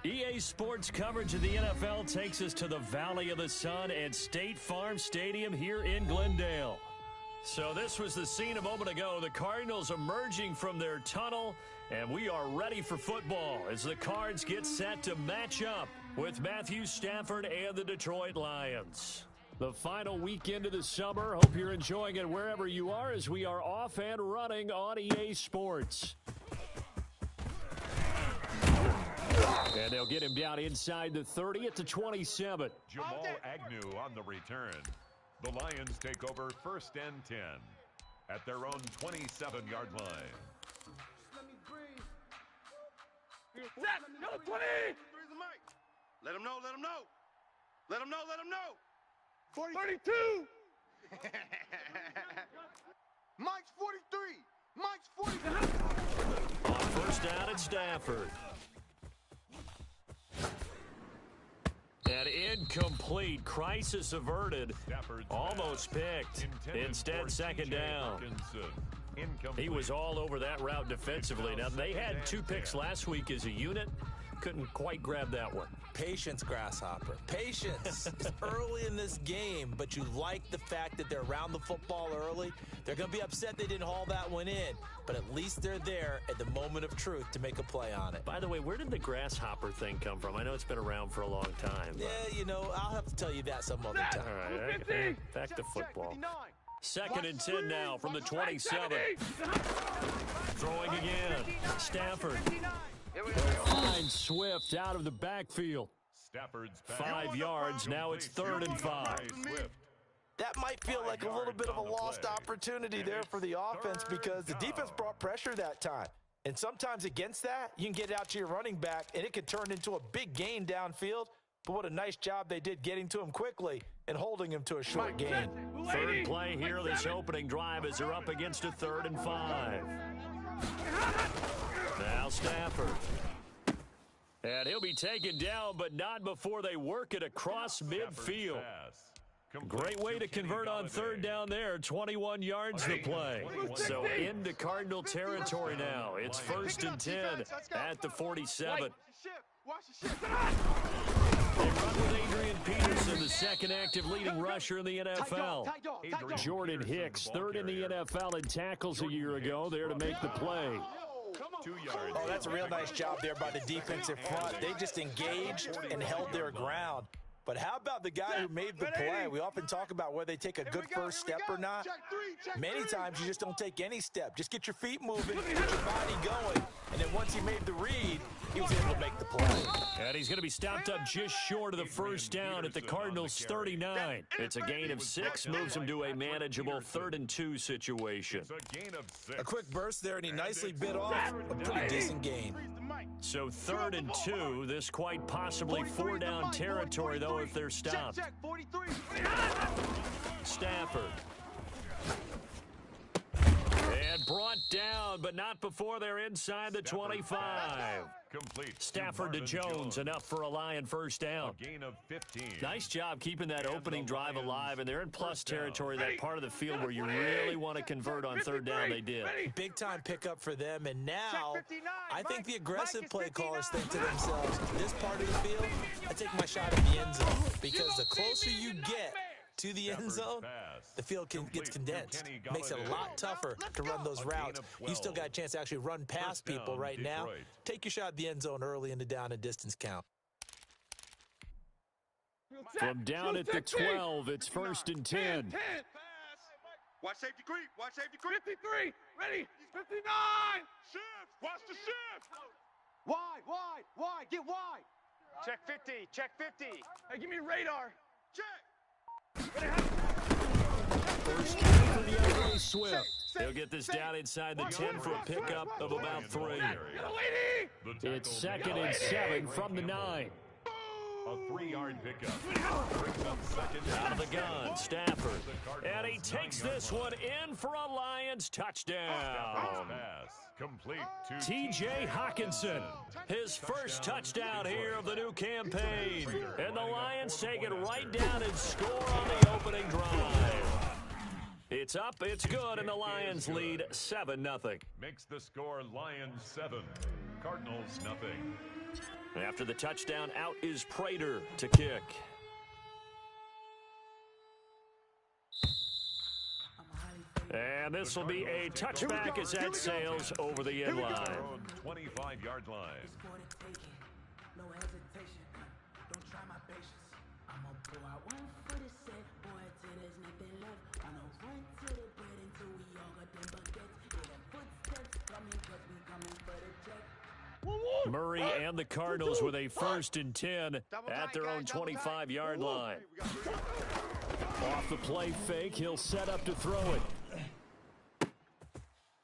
EA Sports coverage of the NFL takes us to the Valley of the Sun at State Farm Stadium here in Glendale. So this was the scene a moment ago. The Cardinals emerging from their tunnel, and we are ready for football as the Cards get set to match up with Matthew Stafford and the Detroit Lions. The final weekend of the summer. Hope you're enjoying it wherever you are as we are off and running on EA Sports. And they'll get him down inside the 30 at the 27. Jamal Agnew on the return. The Lions take over 1st and 10 at their own 27-yard line. Let me breathe. Set, go 20! Let him know, let him know. Let him know, let him know. 32! Mike's 43. Mike's 43. On first down at Stafford. And incomplete. Crisis averted. Almost picked. Instead, second down. He was all over that route defensively. Now, they had 2 picks last week as a unit. Couldn't quite grab that one. Patience, Grasshopper. Patience. It's early in this game, but you like the fact that they're around the football early. They're going to be upset they didn't haul that one in, but at least they're there at the moment of truth to make a play on it. By the way, where did the Grasshopper thing come from? I know it's been around for a long time. Yeah, you know, I'll have to tell you that some other time. All right, back to football. 2nd and 10 now from the 27. Throwing again. Stafford. Find Swift out of the backfield. Stafford's 5 yards. Now it's 3rd and 5. That might feel like a little bit of a lost opportunity there for the offense because the defense brought pressure that time. And sometimes against that, you can get out to your running back, and it can turn into a big gain downfield. But what a nice job they did getting to him quickly and holding him to a short gain. Third play here, this opening drive as they're up against a 3rd and 5. Now Stafford. And he'll be taken down, but not before they work it across midfield. Great way to convert on 3rd down there. 21 yards to play. So into Cardinal territory now. It's 1st and 10 at the 47. They run with Adrian Peterson, the second active leading rusher in the NFL. Jordan Hicks, 3rd in the NFL in tackles a year ago, there to make the play. 2 yards. Oh, that's a real nice job there by the defensive front. They just engaged and held their ground. But how about the guy who made the play? We often talk about whether they take a good first step or not. Many times you just don't take any step. Just get your feet moving, get your body going. And then once he made the read, he was able to make the play. And he's going to be stopped up just short of the first down at the Cardinals' 39. It's a gain of 6, moves him to a manageable 3rd and 2 situation. A quick burst there, and he nicely bit off a pretty decent gain. So 3rd and 2, this quite possibly 4-down territory, though, if they're stopped. Stafford. And brought down, but not before they're inside the 25. Stafford to Jones, enough for a Lion first down. A gain of 15. Nice job keeping that opening drive alive, and they're in plus territory, that part of the field where you really want to convert on 3rd down. They did. Big time pickup for them, and now I think the aggressive play callers think to themselves, this part of the field, I take my shot at the end zone, because the closer you get to the end zone, the field gets condensed. Makes it a lot tougher to run those routes. You still got a chance to actually run past people right now. Take your shot at the end zone early in the down and distance count. From down at the 12, it's 1st and 10. Watch safety creep. Watch safety creep. 53. Ready. 59. Shift. Watch the shift. Wide. Get wide. Check 50. Check 50. Hey, give me radar. Check. First down for DeAndre Swift. He'll get this down inside the 10 for a pickup of about 3. It's 2nd and 7 from the 9. A 3-yard pickup. Out of the gun, Stafford. And he takes this one in for a Lions touchdown. Complete to T.J. Hawkinson, his first touchdown here of the new campaign. And the Lions take it right down and score on the opening drive. It's up, it's good, and the Lions lead 7-0. Makes the score Lions 7, Cardinals nothing. After the touchdown, out is Prater to kick. And this will be a touchback as that sails over the end line. 25-yard line. No hesitation, don't try my patience. I'ma pour out one for the set, boy, till there's nothing left. I'ma run to the bed until we all got them buckets. Hear them footsteps coming, cause we coming for the check. Murray and the Cardinals with a 1st and 10 at their own 25-yard line. Off the play fake, he'll set up to throw it.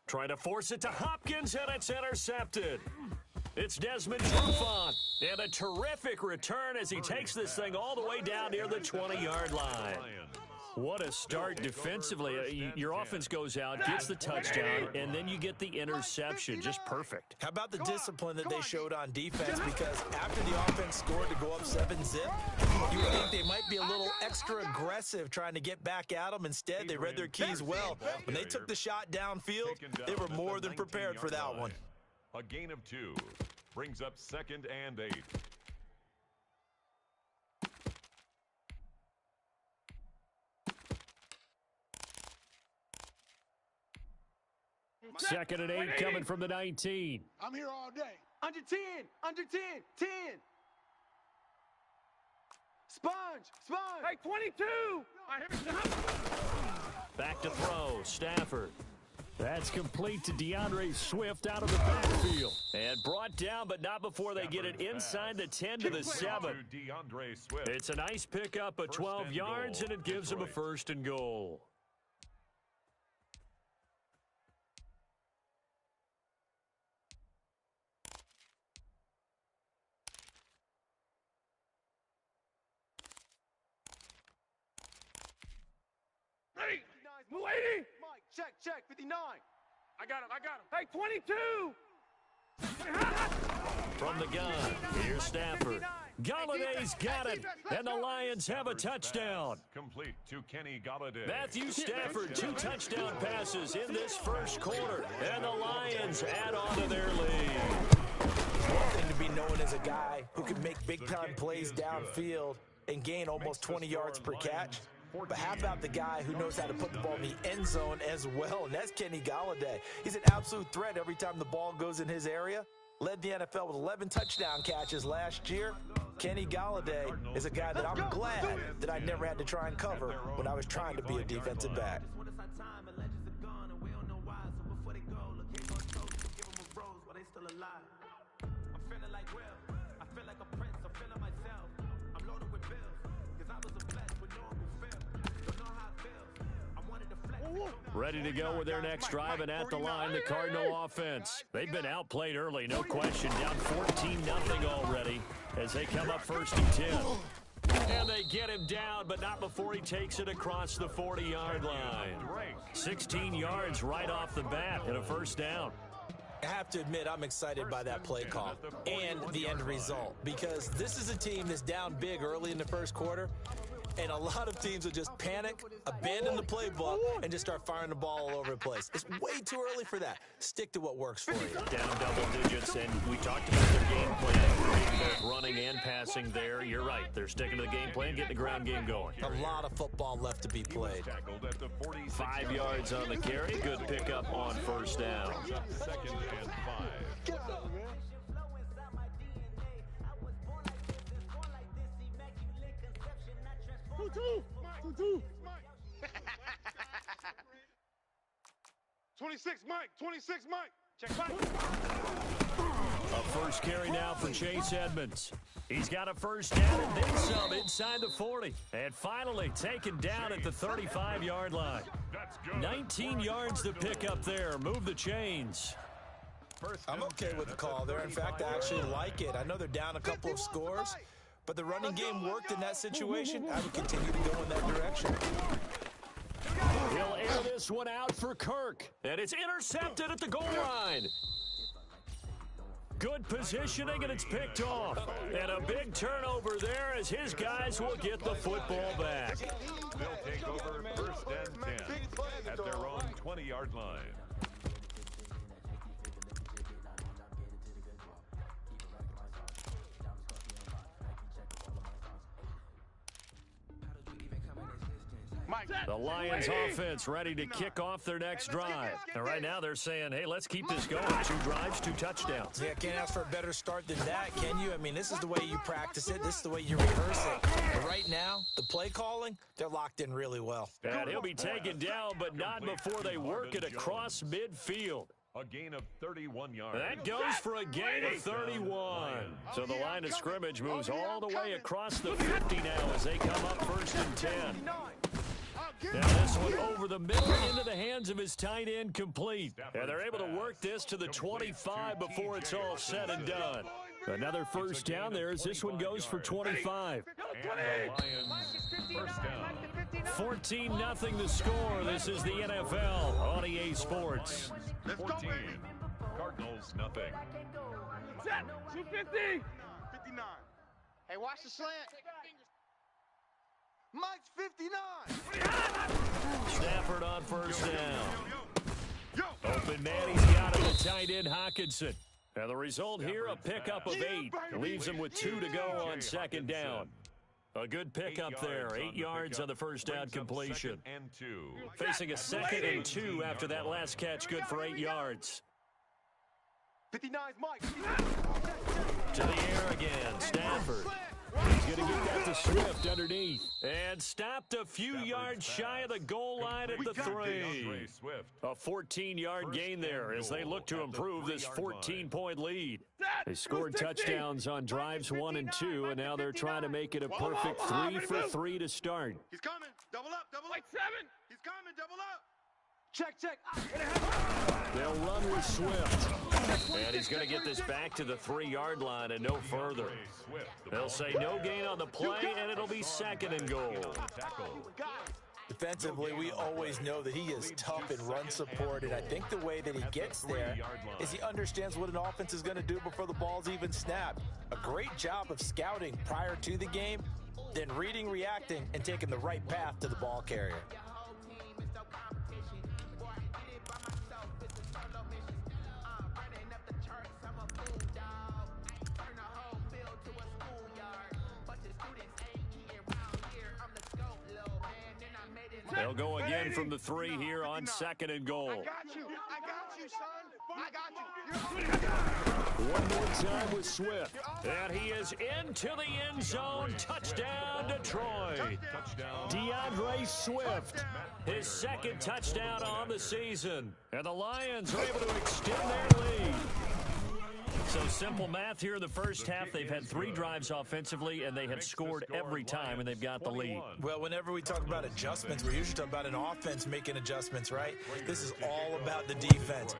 Trying to force it to Hopkins, and it's intercepted. It's Desmond Trufant, and a terrific return as he takes this thing all the way down near the 20-yard line. What a start defensively. Your offense goes out, gets the touchdown, and then you get the interception. Just perfect. How about the discipline that they showed on defense? Because after the offense scored to go up 7-zip, you would think they might be a little extra aggressive trying to get back at them. Instead, they read their keys well. When they took the shot downfield, they were more than prepared for that one. A gain of 2 brings up 2nd and 8. Second and 8 coming from the 19. I'm here all day. Under 10, under 10, 10. Sponge. Hey, 22. Back to throw, Stafford. That's complete to DeAndre Swift out of the backfield. And brought down, but not before they get it inside the 10 to the 7. It's a nice pickup of 12 yards, and it gives them a 1st and goal. Lady! Mike, check, 59. I got him. Hey, 22! From the gun, here's Stafford. Galladay's got it, and the Lions have a touchdown. Complete to Kenny Galladay. Matthew Stafford, 2 touchdown passes in this first quarter, and the Lions add on to their lead. One thing to be known as a guy who can make big-time plays downfield and gain almost 20 yards per catch. But how about the guy who knows how to put the ball in the end zone as well, and that's Kenny Galladay. He's an absolute threat every time the ball goes in his area. Led the NFL with 11 touchdown catches last year. Kenny Galladay is a guy that I'm glad that I never had to try and cover when I was trying to be a defensive back. Ready to go with their next drive, and at the line, the Cardinal offense. They've been outplayed early, no question. Down 14-0 already as they come up 1st and 10. And they get him down, but not before he takes it across the 40-yard line. 16 yards right off the bat and a 1st down. I have to admit, I'm excited by that play call and the end result, because this is a team that's down big early in the first quarter. And a lot of teams will just panic, abandon the playbook, and just start firing the ball all over the place. It's way too early for that. Stick to what works for you. Down double digits, and we talked about their game plan. Both running and passing there. You're right. They're sticking to the game plan, getting the ground game going. A lot of football left to be played. 5 yards on the carry. Good pickup on 1st down. 2nd and 5. 26, Mike. 26, Mike. Check back. A 1st carry now for Chase Edmonds. He's got a 1st down and then some inside the 40. And finally taken down at the 35-yard line. 19 yards to pick up there. Move the chains. I'm okay with the call there. In fact, I actually like it. I know they're down a couple of scores, but the running game worked in that situation. I would continue to go in that direction. He'll air this one out for Kirk, and it's intercepted at the goal line. Good positioning, and it's picked off. And a big turnover there as his guys will get the football back. They'll take over 1st and 10 at their own 20-yard line. The Lions offense ready to kick off their next drive. And right now they're saying, hey, let's keep this going. 2 drives, 2 touchdowns. Yeah, can't ask for a better start than that, can you? I mean, this is the way you practice it. This is the way you rehearse it. But right now, the play calling, they're locked in really well. And he'll be taken down, but not before they work it across midfield. A gain of 31 yards. That goes for a gain of 31. So the line of scrimmage moves all the way across the 50 now as they come up 1st and 10. Now this one over the middle into the hands of his tight end complete. And they're able to work this to the 25 before it's all said and done. Another first down there as this one goes for 25. And the Lions first down. 14-0 the score. This is the NFL on EA Sports. 14. Cardinals nothing. Set. 250. 59. Hey, watch the slant. Mike's 59. Stafford on first down. Yo. Open man, he's got it to tight end Hockenson. And the result here, a pickup of 8. Leaves him with 2 to go on 2nd down. A good pickup there. 8 yards on the first down completion. And 2. Facing a 2nd and 2 after that last catch, good for 8 yards. 59's Mike. To the air again, Stafford. He's going to get that to Swift underneath. And stopped a few yards shy of the goal line at the 3. A 14-yard gain there as they look to improve this 14-point lead. They scored touchdowns on drives 1 and 2, and now they're trying to make it a perfect 3 for 3 to start. He's coming. Double up. Double up. Like 7. He's coming. Double up. Check. They'll run with Swift. And he's going to get this back to the 3-yard line and no further. They'll say no gain on the play, and it'll be 2nd and goal. Defensively, we always know that he is tough in run support, and I think the way that he gets there is he understands what an offense is going to do before the ball's even snapped. A great job of scouting prior to the game, then reading, reacting, and taking the right path to the ball carrier. They'll go again from the 3 here on 2nd and goal. I got you, son. I got you. One more time with Swift. And he is into the end zone. Touchdown, Detroit. DeAndre Swift, his 2nd touchdown on the season. And the Lions are able to extend their lead. So simple math here in the first half. They've had 3 drives offensively, and they have scored every time, and they've got the lead. Well, whenever we talk about adjustments, we're usually talking about an offense making adjustments, right? This is all about the defense.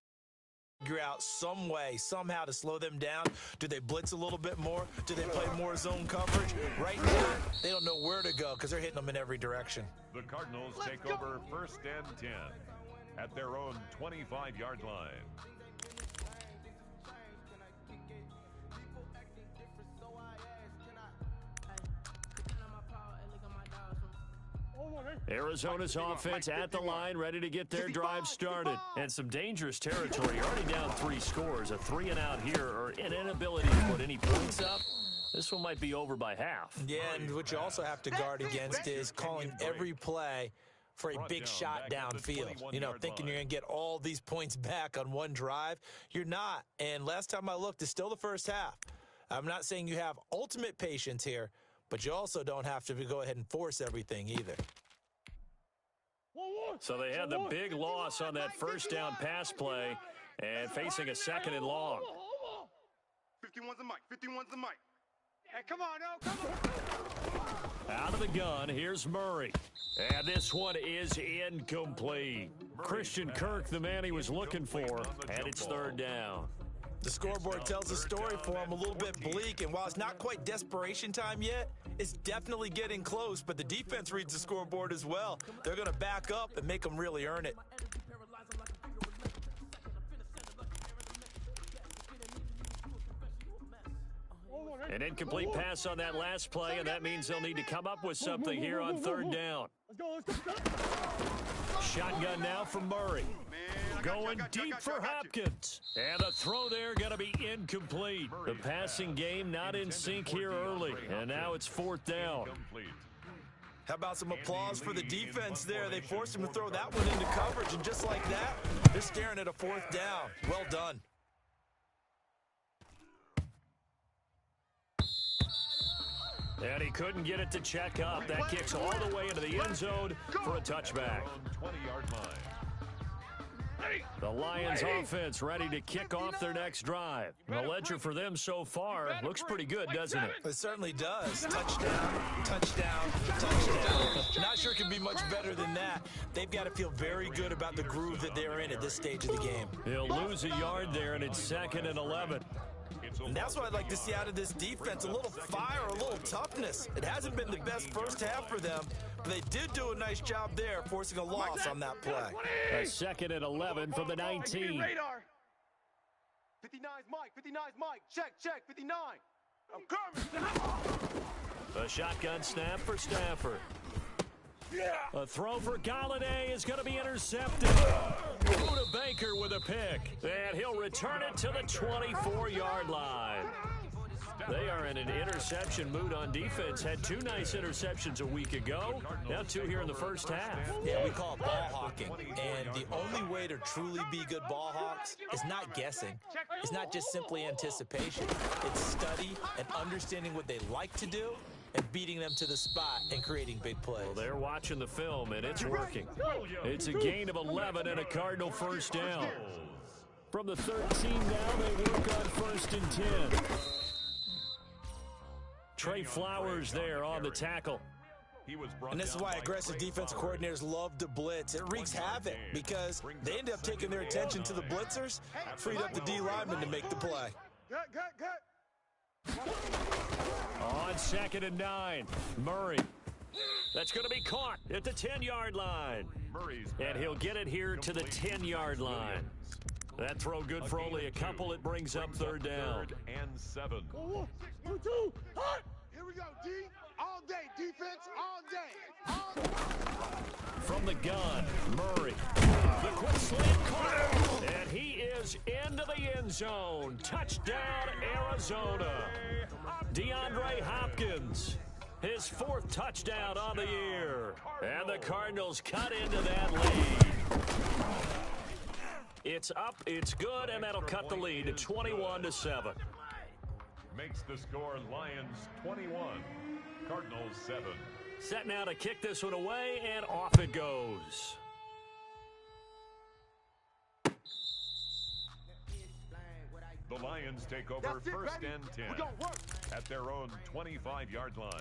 Figure out some way, somehow to slow them down. Do they blitz a little bit more? Do they play more zone coverage? Right now, they don't know where to go because they're hitting them in every direction. The Cardinals take over 1st and 10 at their own 25-yard line. Arizona's offense at the line, ready to get their drive started. And some dangerous territory, already down 3 scores. A 3-and-out here, or an inability to put any points up. This one might be over by half. Yeah, and what you also have to guard against is calling every play for a big shot downfield. You know, thinking you're going to get all these points back on one drive. You're not. And last time I looked, it's still the first half. I'm not saying you have ultimate patience here, but you also don't have to go ahead and force everything either. So they had the big loss on that first down pass play and facing a 2nd and long. 51's the mic. 51's the mic. Hey, come on, come on. Out of the gun, here's Murray. And this one is incomplete. Christian Kirk, the man he was looking for, and it's 3rd down. The scoreboard tells a story for him, a little bit bleak, and while it's not quite desperation time yet, it's definitely getting close, but the defense reads the scoreboard as well. They're going to back up and make them really earn it. An incomplete pass on that last play, and that means they'll need to come up with something here on 3rd down. Shotgun now from Murray. Going deep for Hopkins. And the throw there going to be incomplete. The passing game not in sync here early. And now it's 4th down. How about some applause for the defense there? They forced him to throw that one into coverage, and just like that, they're staring at a 4th down. Well done. And he couldn't get it to check up. That kicks all the way into the end zone for a touchback. 20-yard line. The Lions offense ready to kick off their next drive. The ledger for them so far looks pretty good, doesn't it? It certainly does. Touchdown, touchdown, touchdown. Not sure it can be much better than that. They've got to feel very good about the groove that they're in at this stage of the game. He'll lose a yard there, and it's 2nd and 11. And that's what I'd like to see out of this defense, a little fire, a little toughness. It hasn't been the best first half for them, but they did do a nice job there, forcing a loss on that play. A 2nd and 11 from the 19. 59's Mike, 59's Mike. Check, 59. I'm coming. A shotgun snap for Stafford. A throw for Galladay is going to be intercepted. Buda Baker with a pick. And he'll return it to the 24-yard line. They are in an interception mood on defense. Had 2 nice interceptions a week ago. Now 2 here in the first half. Yeah, we call it ball hawking. And the only way to truly be good ball hawks is not guessing. It's not just simply anticipation. It's study and understanding what they like to do and beating them to the spot and creating big plays. Well, they're watching the film, and it's working. It's a gain of 11 and a Cardinal first down. From the 13 now, they work on 1st and 10. Trey Flowers there on the tackle. And this is why aggressive defensive coordinators love to blitz. It wreaks havoc because they end up taking their attention to the blitzers, freed up the D lineman to make the play. On 2nd and 9, Murray. That's going to be caught at the 10-yard line. And he'll get it here to the 10-yard line. That throw good for only a couple. It brings up 3rd down. 3rd and 7. 1, 2, hot! Here we go, D. All day, defense, all day. All day. From the gun, Murray. The quick slant caught. And he is into the end zone. Touchdown, Arizona. DeAndre Hopkins. His 4th touchdown on the year. And the Cardinals cut into that lead. It's up, it's good, and that'll cut the lead to 21-7. Makes the score Lions 21, Cardinals 7. Set now to kick this one away, and off it goes. The Lions take over 1st and 10 at their own 25-yard line.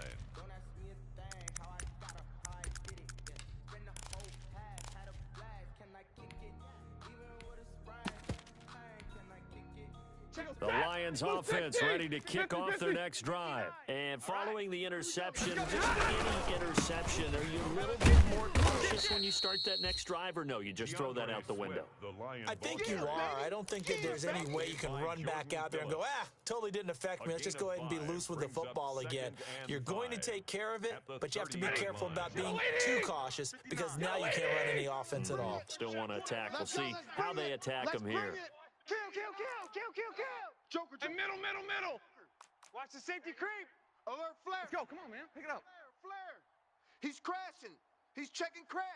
The Lions offense ready to kick off their next drive. And following the interception, just any interception, are you a little bit more cautious when you start that next drive, or no, you just throw that out the window? I think you are. I don't think that there's any way you can run back out there and go, totally didn't affect me. Let's just go ahead and be loose with the football again. You're going to take care of it, but you have to be careful about being too cautious because now you can't run any offense at all. Still want to attack. We'll see how they attack them here. Kill. Joker to middle. Watch the safety creep. Alert flare. Let's go, come on, man. Pick it up. Flare. He's crashing. He's checking crash.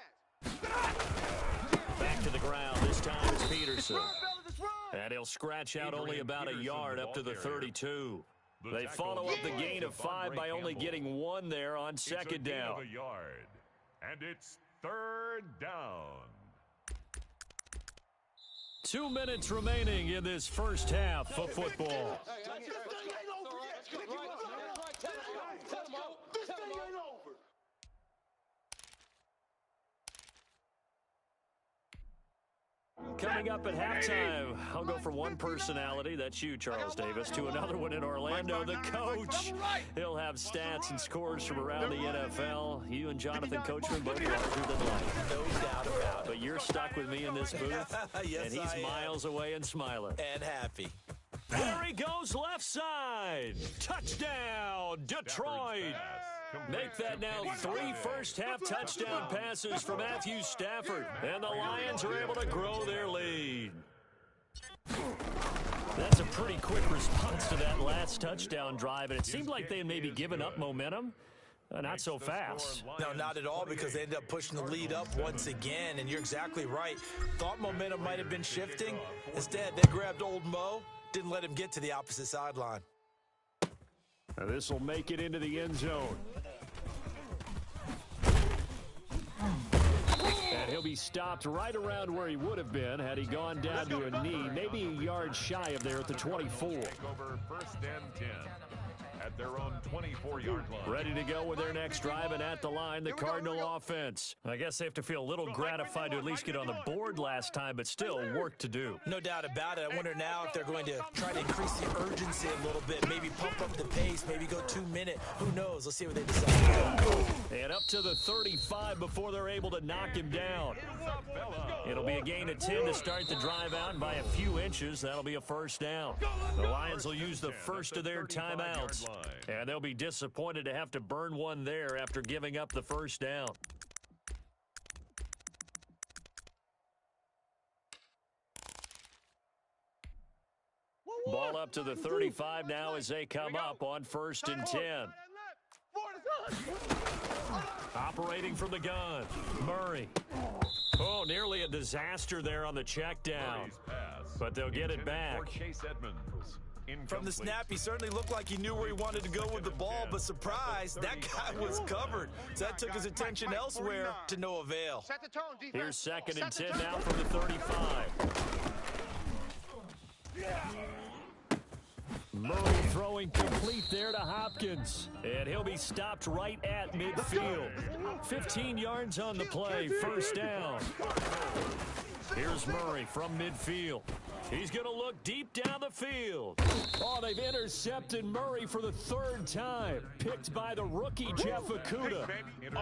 Back to the ground. This time it's Peterson. And he'll scratch out only about a yard up to the 32. They follow up the gain of 5 by only getting 1 there on 2nd down. And it's 3rd down. 2 minutes remaining in this first half of football. Coming up at halftime, I'll go from one personality, that's you, Charles Davis, to another one in Orlando, the coach. He'll have stats and scores from around the NFL. You and Jonathan Coachman both larger than life. No doubt about it. But you're stuck with me in this booth, Yes, and he's miles away and smiling. And happy. There he goes, left side. Touchdown, Detroit. Make that now 3 first-half touchdown passes for Matthew Stafford. And the Lions are able to grow their lead. That's a pretty quick response to that last touchdown drive, and it seemed like they had maybe given up momentum. Not so fast. No, not at all, because they ended up pushing the lead up once again, and you're exactly right. Thought momentum might have been shifting. Instead, they grabbed old Mo, didn't let him get to the opposite sideline. This will make it into the end zone. And he'll be stopped right around where he would have been had he gone down to a knee, maybe a yard shy of there at the 24. Take over 1st and 10 at their own 24-yard line. Ready to go with their next drive, and at the line, the Cardinal offense. I guess they have to feel a little gratified to at least get on the board last time, but still work to do. No doubt about it. I wonder now if they're going to try to increase the urgency a little bit, maybe pump up the pace, maybe go 2 minute. Who knows? Let's see what they decide. And up to the 35 before they're able to knock him down. It'll be a gain of 10 to start the drive out, and by a few inches, that'll be a first down. The Lions will use the first of their timeouts, and they'll be disappointed to have to burn one there after giving up the first down. Ball up to the 35 now as they come up on 1st and 10. Operating from the gun, Murray. Oh, nearly a disaster there on the check down. But they'll get it back. From the snap, he certainly looked like he knew where he wanted to go with the ball, but surprise, that guy was covered. So that took his attention elsewhere to no avail. Here's 2nd and 10 now from the 35. Murray throwing complete there to Hopkins. And he'll be stopped right at midfield. 15 yards on the play, first down. Here's Murray from midfield. He's going to look deep down the field. Oh, they've intercepted Murray for the 3rd time. Picked by the rookie, Jeff Okudah.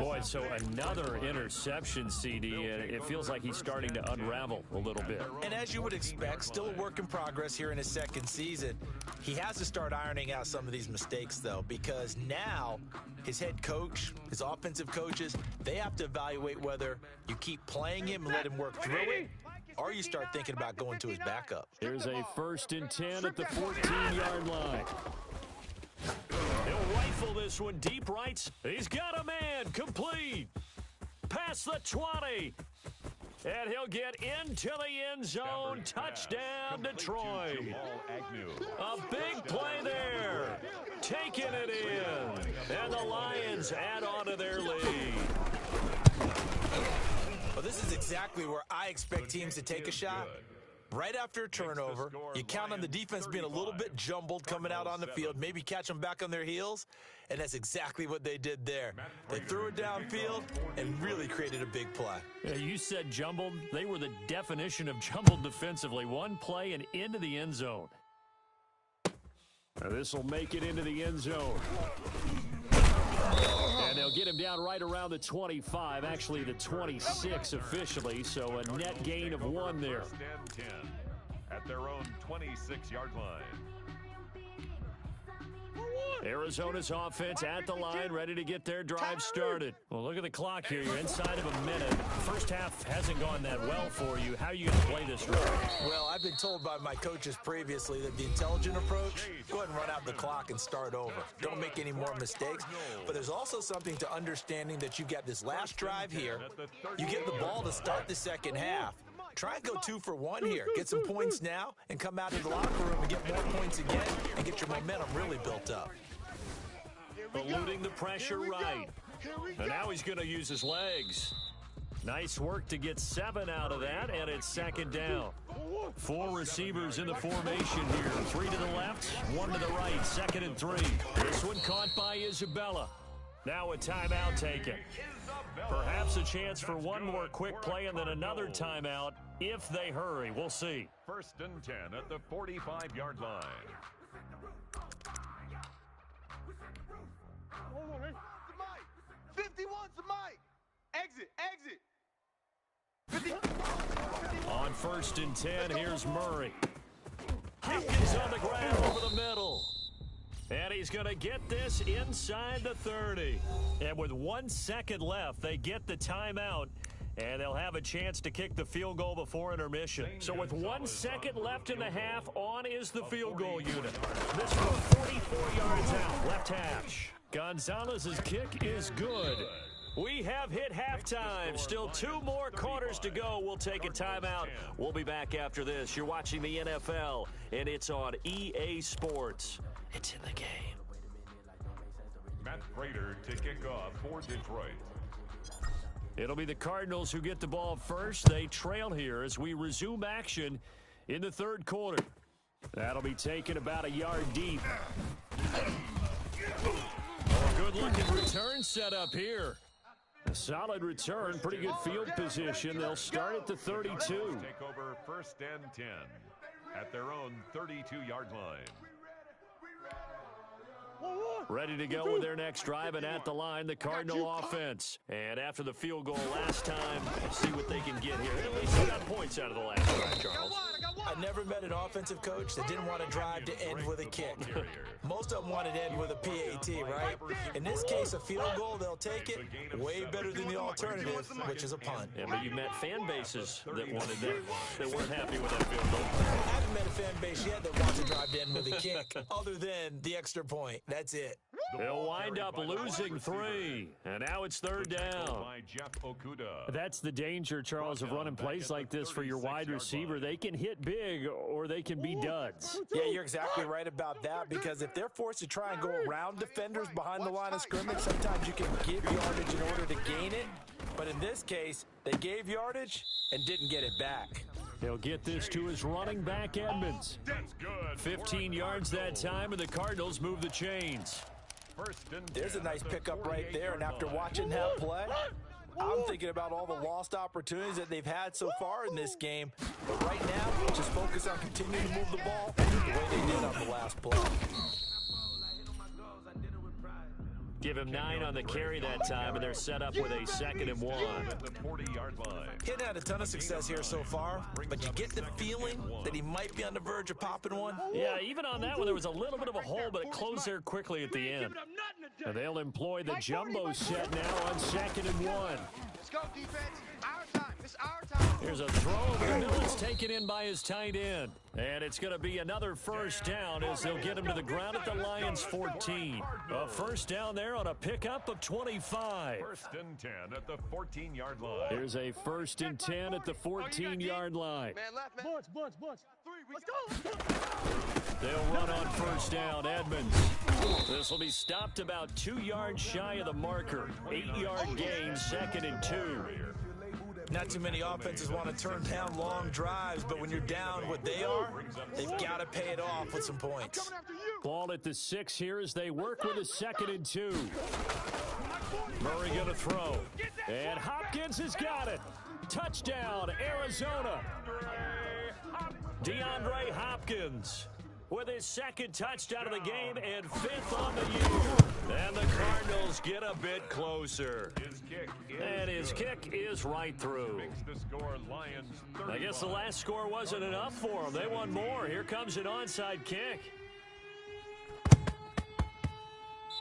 Boy, so another interception, CD, and it feels like he's starting to unravel a little bit. And as you would expect, still a work in progress here in his 2nd season. He has to start ironing out some of these mistakes, though, because now his head coach, his offensive coaches, they have to evaluate whether you keep playing him and let him work through it, or you start thinking about going to his backup. Here's a 1st and 10 at the 14-yard line. He'll rifle this one deep right. He's got a man complete. Past the 20. And he'll get into the end zone. Touchdown, Detroit. A big play there. Taking it in. And the Lions add on to their lead. Well, this is exactly where I expect teams to take a shot. Right after a turnover, you count on the defense being a little bit jumbled coming out on the field, maybe catch them back on their heels, and that's exactly what they did there. They threw it downfield and really created a big play. Yeah, you said jumbled. They were the definition of jumbled defensively. One play and into the end zone. This will make it into the end zone. And they'll get him down right around the 25, actually the 26 officially, so a net gain of 1 there. 1st and 10 at their own 26-yard line. Arizona's offense at the line, ready to get their drive started. Well, look at the clock here. You're inside of a minute. First half hasn't gone that well for you. How are you going to play this drive? Well, I've been told by my coaches previously that the intelligent approach, go ahead and run out the clock and start over. Don't make any more mistakes. But there's also something to understanding that you've got this last drive here. You get the ball to start the 2nd half. Try and go 2 for 1 here. Get some points now and come out of the locker room and get more points again and get your momentum really built up. Eluding the pressure right. And now he's going to use his legs. Nice work to get 7 out of that, and it's 2nd down. 4 receivers in the formation here. 3 to the left, 1 to the right, 2nd and 3. This one caught by Isabella. Now a timeout taken. Perhaps a chance for one more quick play and then another timeout if they hurry. We'll see. 1st and 10 at the 45-yard line. Hold on, 51's the mic. Exit. 50. On 1st and 10, here's Murray. Hopkins on the ground over the middle. And he's going to get this inside the 30. And with 1 second left, they get the timeout. And they'll have a chance to kick the field goal before intermission. So with 1 second left in the half, on is the field goal unit. This from 44 yards out, left hash. Gonzalez's kick is good. We have hit halftime. Still 2 more quarters to go. We'll take a timeout. We'll be back after this. You're watching the NFL, and it's on EA Sports. It's in the game. Matt Prater to kick off for Detroit. It'll be the Cardinals who get the ball first. They trail here as we resume action in the third quarter. That'll be taken about a yard deep. Good-looking return set up here. A solid return, pretty good field position. They'll start at the 32. Take over first and 10 at their own 32-yard line. Ready to go with their next drive, and at the line, the Cardinal offense. And after the field goal last time, see what they can get here. At least they got points out of the last drive, Charles. I never met an offensive coach that didn't want to drive to end with a kick. Most of them wanted to end with a PAT, right? In this case, a field goal, they'll take it. Way better than the alternative, which is a punt. Yeah, but you met fan bases that wanted that. They weren't happy with that field goal. I haven't met a fan base yet that wants to drive to end with a kick, other than the extra point. That's it. They'll wind up losing 3, and now it's third down. That's the danger, Charles, of running plays like this for your wide receiver. They can hit big, or they can be duds. Yeah, you're exactly right about that, because if they're forced to try and go around defenders behind the line of scrimmage, sometimes you can give yardage in order to gain it. But in this case, they gave yardage and didn't get it back. He'll get this to his running back, Edmonds. 15 yards that time, and the Cardinals move the chains. There's a nice pickup right there, and after watching that play, I'm thinking about all the lost opportunities that they've had so far in this game. But right now, just focus on continuing to move the ball the way they did on the last play. Give him 9 on the carry that time, and they're set up with a 2nd and 1. Hadn't had a ton of success here so far, but you get the feeling that he might be on the verge of popping one. Yeah, even on that one, there was a little bit of a hole, but it closed there quickly at the end. And they'll employ the jumbo set now on 2nd and 1. Let's go, defense. Our time. It's our time. Here's a throw over the middle. It's taken in by his tight end. And it's going to be another first down as they'll get him to the ground at the Lions' 14. A first down there on a pickup of 25. First and 10 at the 14-yard line. Here's a first and 10 at the 14-yard line. Man left, man. Bunch. Let's go. They'll run on first down. Edmonds. This will be stopped about 2 yards shy of the marker. 8-yard gain, 2nd and 2. Not too many offenses want to turn down long drives, but when you're down what they are, they've got to pay it off with some points. Ball at the 6 here as they work with a 2nd and 2. Murray going to throw. And Hopkins has got it. Touchdown, Arizona. DeAndre Hopkins with his 2nd touchdown of the game and 5th on the year. And the Cardinals get a bit closer. And his kick is right through. I guess the last score wasn't enough for them. They want more. Here comes an onside kick.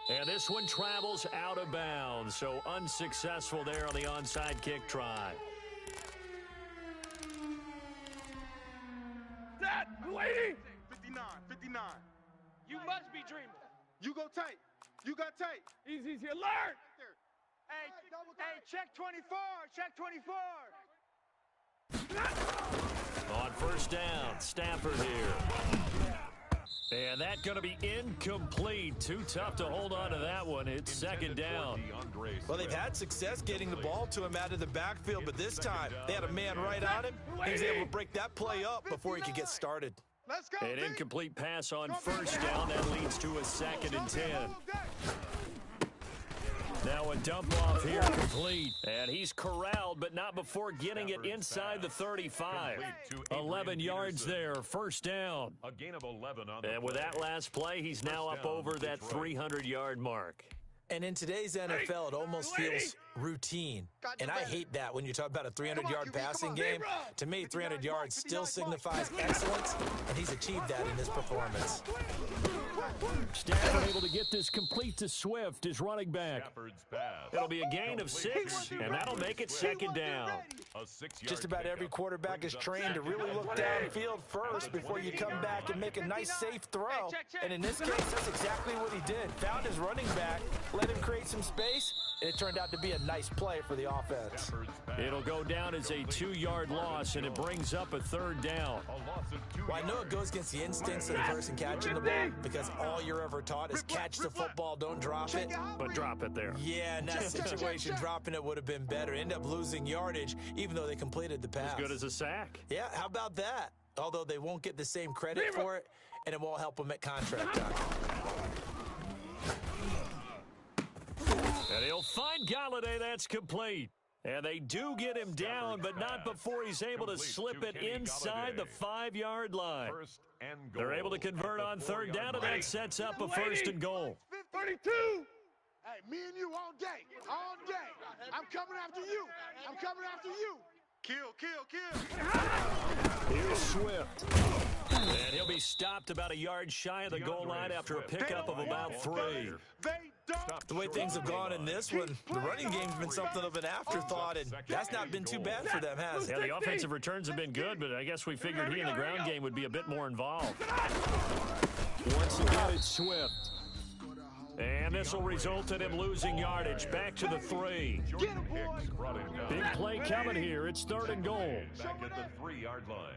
And this one travels out of bounds, so unsuccessful there on the onside kick try. That lady. 59. You must be dreaming. You go tight. You got tight. Easy, alert. Hey, check 24. Check 24. On first down, Stafford here. And that's going to be incomplete. Too tough to hold on to that one. It's 2nd down. Well, they've had success getting the ball to him out of the backfield, but this time they had a man right on him. He was able to break that play up before he could get started. Let's go. An incomplete pass on first down. That leads to a 2nd and 10. Now a dump off here complete. And he's corralled, but not before getting it inside the 35. 11 yards there, first down. A gain of 11 on and with that last play, he's now up over that 300-yard mark. And in today's NFL, it almost feels routine. And I hate that when you talk about a 300-yard passing game. To me, 300 yards still signifies excellence, and he's achieved that in his performance. Stafford able to get this complete to Swift, his running back. It'll be a gain of 6, and that'll make it 2nd down. Just about every quarterback is trained to really look downfield first before you come back and make a nice, safe throw. And in this case, that's exactly what he did. Found his running back, let him create some space, and it turned out to be a nice play for the offense. It'll go down as a 2-yard loss, and it brings up a 3rd down. Well, I know it goes against the instincts of the person catching the ball because all you're ever taught is catch the football, don't drop it. But drop it there. Yeah, in that situation, dropping it would have been better. End up losing yardage, even though they completed the pass. As good as a sack. Yeah, how about that? Although they won't get the same credit for it, and it won't help them at contract time. And he'll find Galladay. That's complete. And they do get him down, but not before he's able to slip it inside the 5-yard line. They're able to convert on 3rd down, and that sets up a 1st and goal. 32. Hey, me and you all day. All day. I'm coming after you. I'm coming after you. Kill, kill, kill. Here's Swift. And he'll be stopped about a yard shy of the goal line after a pickup of about 3. The way things have gone in this one, the running game's been something of an afterthought, and that's not been too bad for them, has it? Yeah, the offensive returns have been good, but I guess we figured he in the ground game would be a bit more involved. Once again, it's Swift. And this will result in him losing yardage. Back to the 3. Big play coming here. It's 3rd and goal. Back at the 3-yard line.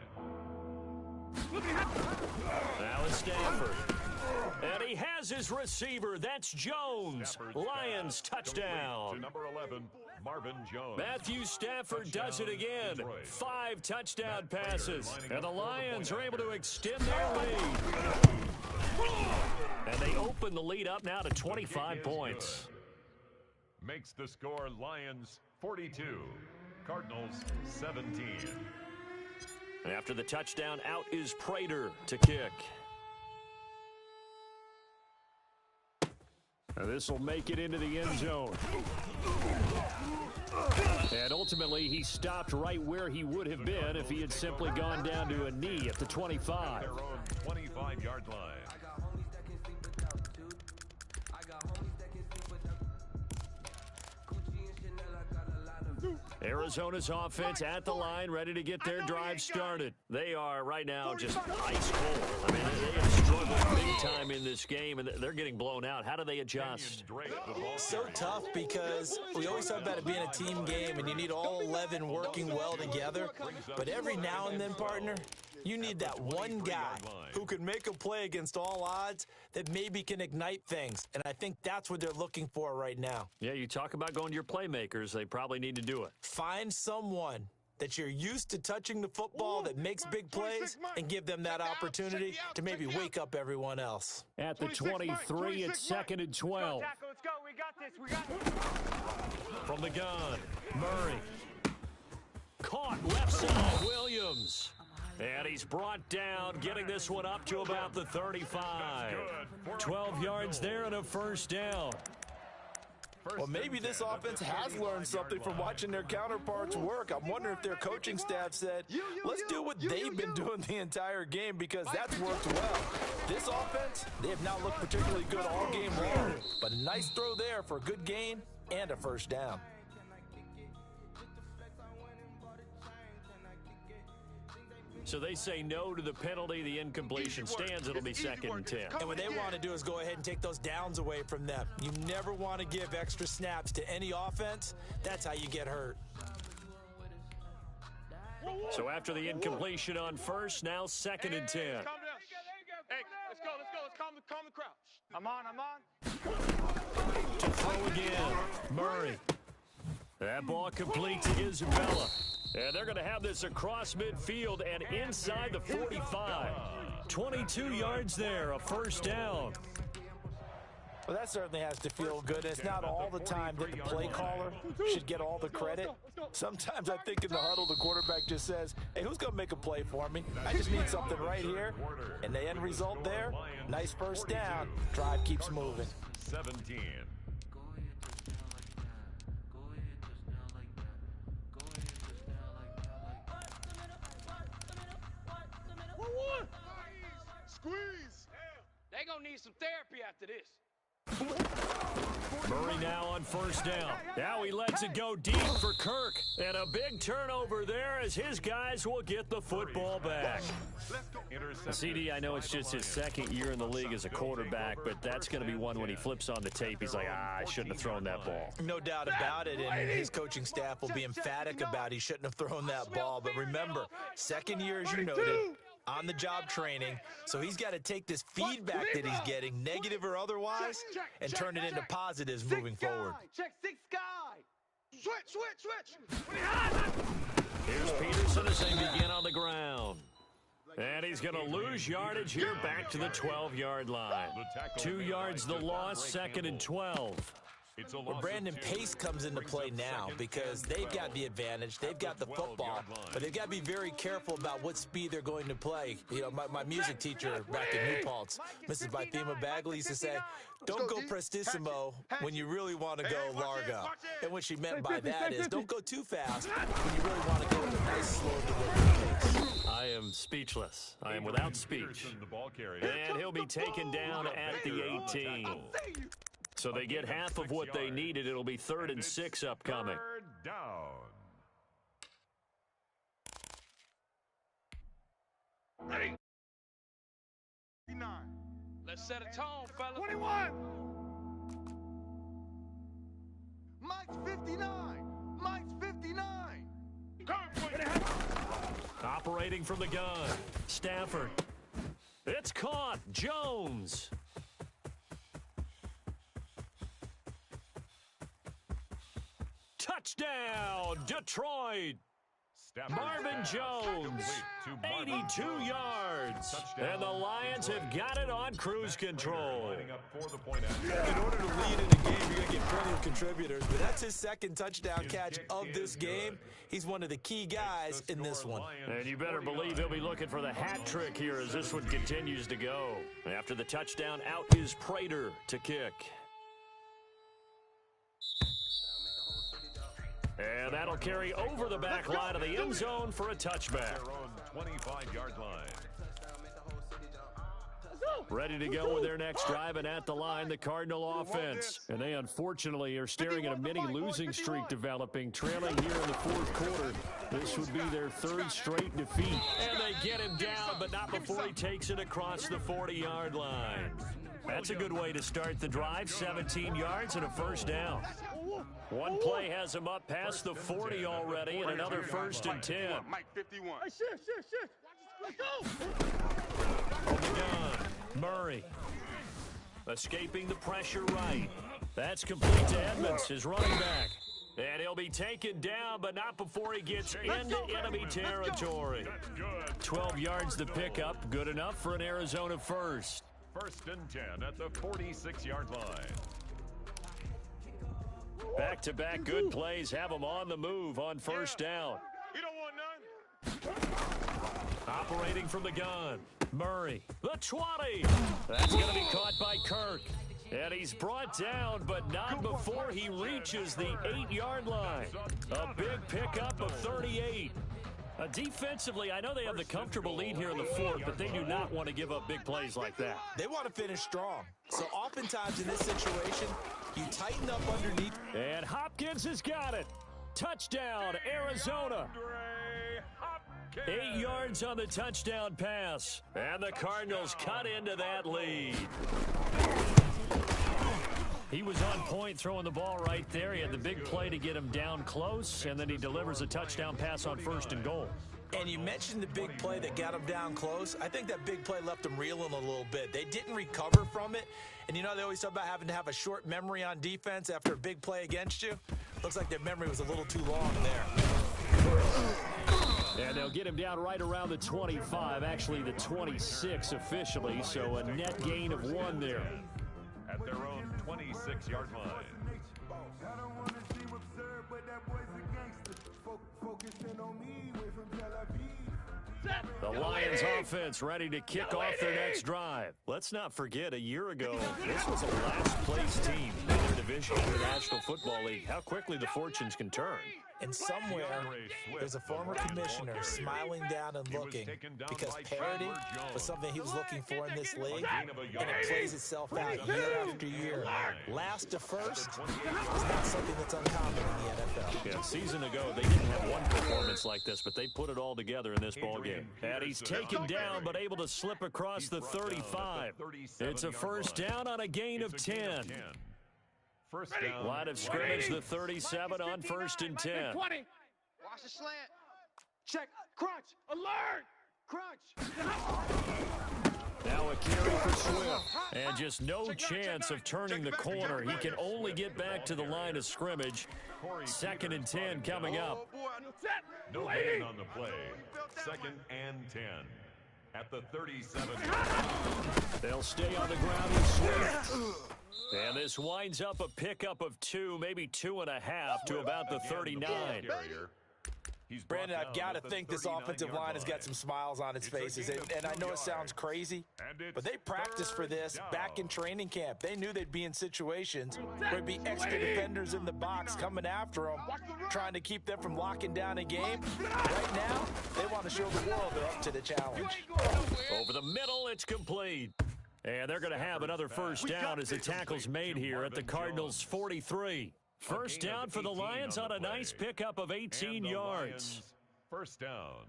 Now it's Stafford. And he has his receiver. That's Jones. Lions touchdown. To number 11, Marvin Jones. Matthew Stafford does it again. 5 touchdown passes. And the Lions are able to extend their lead. And they open the lead up now to 25 points. Makes the score Lions 42, Cardinals 17. And after the touchdown, out is Prater to kick. And this will make it into the end zone. And ultimately, he stopped right where he would have been if he had simply gone down to a knee at the 25. Their own 25-yard line. Arizona's offense at the line, ready to get their drive started. They are right now just ice cold. I mean, they have struggled big time in this game, and they're getting blown out. How do they adjust? So tough because we always talk about it being a team game, and you need all 11 working well together. But every now and then, partner, you need that one guy who can make a play against all odds that maybe can ignite things. And I think that's what they're looking for right now. Yeah, you talk about going to your playmakers. They probably need to do it. Find someone that you're used to touching the football that makes big plays and give them that opportunity to maybe wake up everyone else. At the 23, it's 2nd and 12. Let's go. We got this. We got this. From the gun, Murray. Caught left side, Williams. And he's brought down, getting this one up to about the 35. 12 yards there and a 1st down. Well, maybe this offense has learned something from watching their counterparts work. I'm wondering if their coaching staff said, let's do what they've been doing the entire game because that's worked well. This offense, they have not looked particularly good all game long, but a nice throw there for a good gain and a 1st down. So they say no to the penalty. The incompletion stands. It'll be 2nd and 10. And what they want to do is go ahead and take those downs away from them. You never want to give extra snaps to any offense. That's how you get hurt. So after the incompletion on 1st, now 2nd and 10. Hey, let's go. Let's calm the crowd. I'm on. To throw again, Murray. That ball complete to Isabella. And they're going to have this across midfield and inside the 45. 22 yards there, a 1st down. Well, that certainly has to feel good. It's not all the time that the play caller should get all the credit. Sometimes I think in the huddle, the quarterback just says, hey, who's going to make a play for me? I just need something right here. And the end result there, nice 1st down. Drive keeps moving. 17. Squeeze. They gonna need some therapy after this. Murray now on first down. Now he lets it go deep for Kirk. And a big turnover there as his guys will get the football back. CD, I know it's just his second year in the league as a quarterback, but that's going to be one when he flips on the tape. He's like, I shouldn't have thrown that ball. No doubt about it, and his coaching staff will be emphatic about he shouldn't have thrown that ball. But remember, second year, as you noted, on-the-job training, so he's got to take this feedback that he's getting, negative or otherwise, and turn it into positives moving forward. Check 6 guy. Switch. Here's Peterson as they begin on the ground. And he's going to lose yardage here back to the 12-yard line. 2 yards the loss, 2nd and 12. Well, Brandon, pace comes into play now because they've got the advantage. They've got the football, but they've got to be very careful about what speed they're going to play. You know, my music teacher back in New Paltz, Mrs. Bythema Bagley, used to say, don't go prestissimo when you really want to go largo. And what she meant by that is don't go too fast when you really want to go at a nice, slow, deliberate pace. I am speechless. I am without speech. And he'll be taken down at the 18. So they get half of what they needed. It'll be 3rd and 6 upcoming. Third down. Ready? 59. Let's set a tone, fellas. 21. Mike's 59. Mike's 59. Operating from the gun. Stafford. It's caught. Jones. Touchdown, Detroit. Marvin Jones, 82 yards. And the Lions have got it on cruise control. In order to lead in a game, you're going to get plenty of contributors, but that's his 2nd touchdown catch of this game. He's one of the key guys in this one. And you better believe he'll be looking for the hat trick here as this one continues to go. After the touchdown, out is Prater to kick. And that'll carry over the back line of the end zone for a touchback. 25-yard line. Ready to go with their next drive, and at the line, the Cardinal offense. And they unfortunately are staring at a mini losing streak developing, trailing here in the 4th quarter. This would be their 3rd straight defeat. And they get him down, but not before he takes it across the 40-yard line. That's a good way to start the drive, 17 yards and a first down. One play has him up past the 40 already, and another 1st and 10. Mike 51. Let's go. On the gun, Murray. Escaping the pressure right. That's complete to Edmonds, his running back. And he'll be taken down, but not before he gets into enemy territory. 12 yards to pick up, good enough for an Arizona first. 1st and 10 at the 46-yard line. Back-to-back good plays have them on the move on first down. You don't want none. Operating from the gun, Murray, the 20. That's going to be caught by Kirk. And he's brought down, but not before he reaches the 8-yard line. A big pickup of 38. Defensively, I know they have the comfortable lead here in the 4th, but they do not want to give up big plays like that. They want to finish strong. So oftentimes in this situation, you tighten up underneath. And Hopkins has got it. Touchdown, Arizona. 8 yards on the touchdown pass. And the Cardinals cut into that lead. He was on point throwing the ball right there. He had the big play to get him down close, and then he delivers a touchdown pass on 1st and goal. And you mentioned the big play that got him down close. I think that big play left him reeling a little bit. They didn't recover from it. And you know, they always talk about having to have a short memory on defense after a big play against you. Looks like their memory was a little too long there. And they'll get him down right around the 25, actually the 26 officially, so a net gain of 1 there. At their own 26-yard line. The Lions offense ready to kick off their next drive. Let's not forget, a year ago, this was a last-place team in their division in the National Football League. How quickly the fortunes can turn. And somewhere, there's a former commissioner smiling down and looking because parity was something he was looking for in this league, and it plays itself out year after year. Last to first is not something that's uncommon in the NFL. Yeah, a season ago, they didn't have one performance like this, but they put it all together in this ballgame. And he's taken down, but able to slip across the 35. It's a first down on a gain of 10. First down. Line of scrimmage, the 37 on 1st and 10. Watch the slant. Check. Crunch. Alert. Crunch. Now a carry for Swift. And just no chance of turning the corner. He can only get back to the line of scrimmage. 2nd and 10 coming up. No gain on the play. 2nd and 10. At the 37. They'll stay on the ground with Swift. And this winds up a pickup of 2, maybe 2.5 to about the 39. Brandon, I've got to think this offensive line has got some smiles on its faces. And I know it sounds crazy, but they practiced for this back in training camp. They knew they'd be in situations where there'd be extra defenders in the box coming after them, trying to keep them from locking down a game. Right now, they want to show the world they're up to the challenge. Over the middle, it's complete. And they're going to have another first down as the tackle's made here at the Cardinals' 43. First down for the Lions on a nice pickup of 18 yards. First down.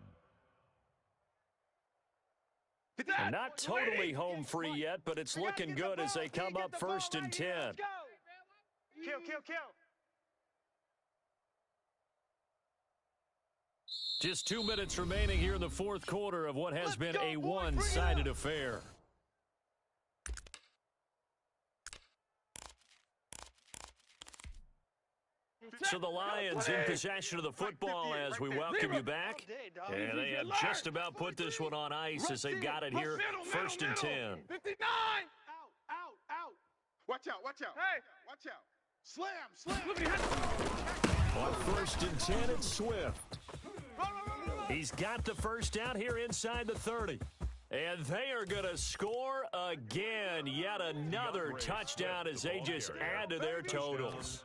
And not totally home free yet, but it's looking good as they come up 1st and 10. Kill. Just 2 minutes remaining here in the 4th quarter of what has been a one-sided affair. So the Lions in possession of the football as we welcome you back. And they have just about put this one on ice as they've got it here, 1st and 10. 59! Out! Watch out! Hey! Watch out! Slam! On 1st and 10, it's Swift. He's got the first down here inside the 30. And they are going to score again. Yet another touchdown as they just add to their totals.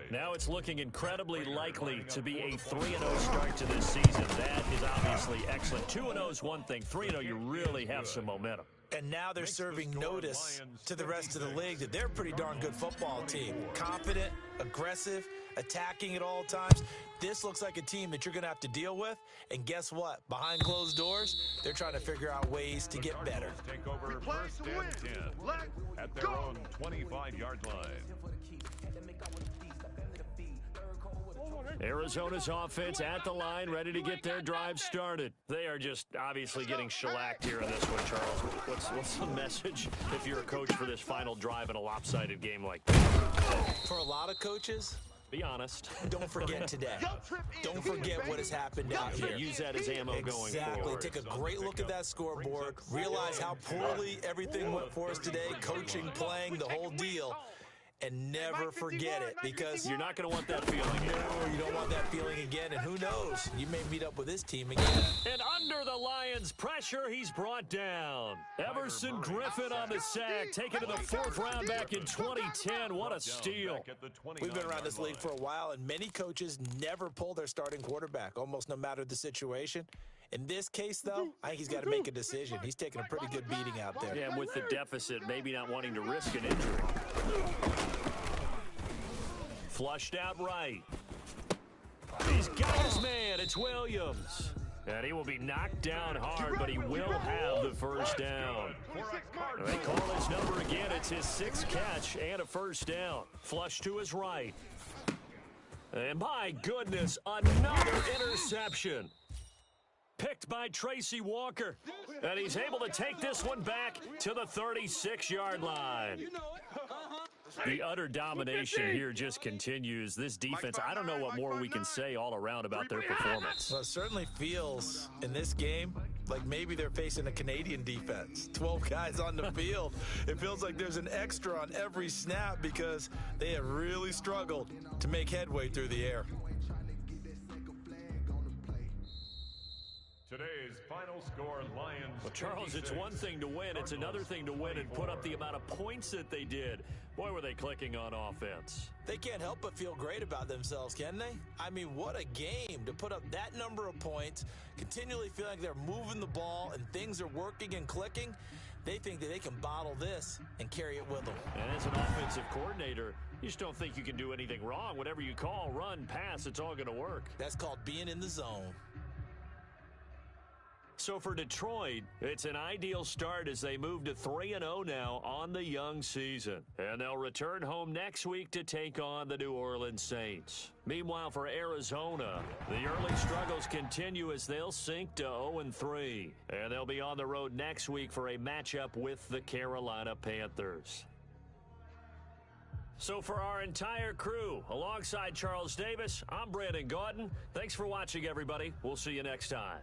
Now it's looking incredibly likely to be a 3-0 start to this season. That is obviously excellent. 2-0 is one thing. 3-0, you really have some momentum. And now they're serving notice to the rest of the league that they're a pretty darn good football team. Confident, aggressive, attacking at all times. This looks like a team that you're going to have to deal with. And guess what? Behind closed doors, they're trying to figure out ways to get better. Take over 1st and 10 at their own 25-yard line. Arizona's offense at the line, ready to get their drive started. They are just obviously getting shellacked here in this one, Charles. What's the message if you're a coach for this final drive in a lopsided game like that? For a lot of coaches, be honest. Don't forget today. Don't forget what has happened out here. Use that as ammo going forward. Exactly. Take a great look at that scoreboard. Realize how poorly everything went for us today. Coaching, playing, the whole deal. And never forget it, because you're not going to want that feeling again. No, you don't want that feeling again. And who knows? You may meet up with this team again. And under the Lions' pressure, he's brought down. Everson Griffin on the sack, taken to the 4th round back in 2010. What a steal. We've been around this league for a while, and many coaches never pull their starting quarterback, almost no matter the situation. In this case, though, I think he's got to make a decision. He's taking a pretty good beating out there. Yeah, and with the deficit, maybe not wanting to risk an injury. Flushed out right. He's got his man. It's Williams. And he will be knocked down hard, but he will have the first down. They call his number again. It's his 6th catch and a first down. Flush to his right. And my goodness, another interception. Picked by Tracy Walker. And he's able to take this one back to the 36-yard line. The utter domination here just continues. This defense, I don't know what more we can say all around about their performance. Well, it certainly feels in this game like maybe they're facing a Canadian defense. 12 guys on the field. It feels like there's an extra on every snap because they have really struggled to make headway through the air. Today's final score, Lions. Well, Charles, it's one thing to win. It's another thing to win and put up the amount of points that they did. Boy, were they clicking on offense. They can't help but feel great about themselves, can they? I mean, what a game to put up that number of points, continually feel like they're moving the ball and things are working and clicking. They think that they can bottle this and carry it with them. And as an offensive coordinator, you just don't think you can do anything wrong. Whatever you call, run, pass, it's all going to work. That's called being in the zone. So for Detroit, it's an ideal start as they move to 3-0 now on the young season. And they'll return home next week to take on the New Orleans Saints. Meanwhile, for Arizona, the early struggles continue as they'll sink to 0-3. And they'll be on the road next week for a matchup with the Carolina Panthers. So for our entire crew, alongside Charles Davis, I'm Brandon Gautin. Thanks for watching, everybody. We'll see you next time.